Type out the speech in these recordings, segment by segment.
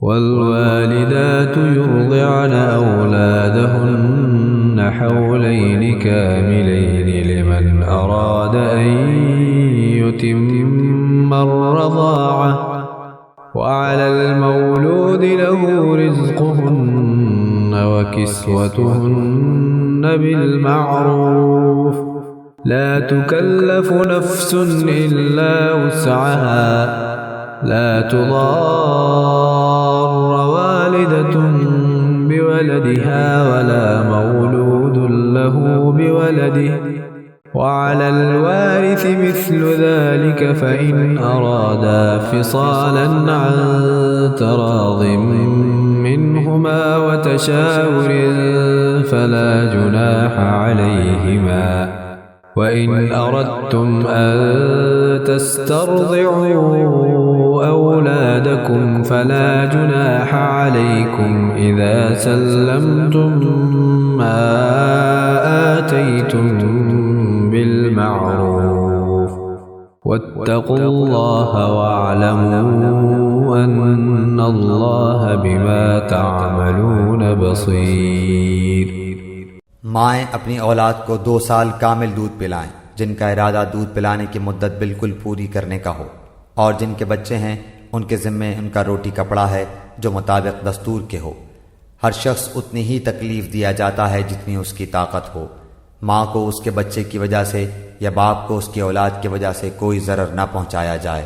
والوالدات يرضعن أولادهن حولين كاملين لمن أراد أن يتم الرضاعة وعلى المولود له رزقهن وكسوتهن بالمعروف لا تكلف نفس إلا وسعها لا تضار والدة بولدها ولا مولود له بولده وعلى الوارث مثل ذلك فإن أرادا فصالا عن تراض منهما وتشاور فلا جناح عليهما وإن أردتم أن تسترضعوا أولادكم فلا جناح عليكم إذا سلمتم ما آتيتم بالمعروف واتقوا الله واعلموا أن الله بما تعملون بصير۔ مائیں اپنی اولاد کو 2 سال کامل دودھ پلائیں جن کا ارادہ دودھ پلانے کی مدت بالکل پوری کرنے کا ہو، اور جن کے بچے ہیں ان کے ذمے ان کا روٹی کپڑا ہے جو مطابق دستور کے ہو۔ ہر شخص اتنی ہی تکلیف دیا جاتا ہے جتنی اس کی طاقت ہو۔ ماں کو اس کے بچے کی وجہ سے یا باپ کو اس کی اولاد کی وجہ سے کوئی ضرر نہ پہنچایا جائے۔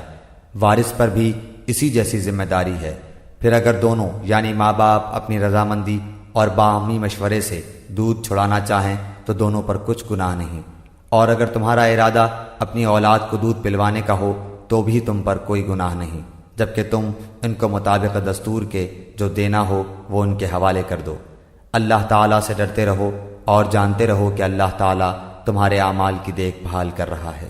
وارث پر بھی اسی جیسی ذمہ داری ہے۔ پھر اگر دونوں یعنی ماں باپ اپنی رضامندی اور باہمی مشورے سے دودھ چھڑانا چاہیں تو دونوں پر کچھ گناہ نہیں، اور اگر تمہارا ارادہ اپنی اولاد کو دودھ پلوانے کا ہو تو بھی تم پر کوئی گناہ نہیں، جبکہ تم ان کو مطابق دستور کے جو دینا ہو وہ ان کے حوالے کر دو۔ اللہ تعالیٰ سے ڈرتے رہو اور جانتے رہو کہ اللہ تعالیٰ تمہارے اعمال کی دیکھ بھال کر رہا ہے۔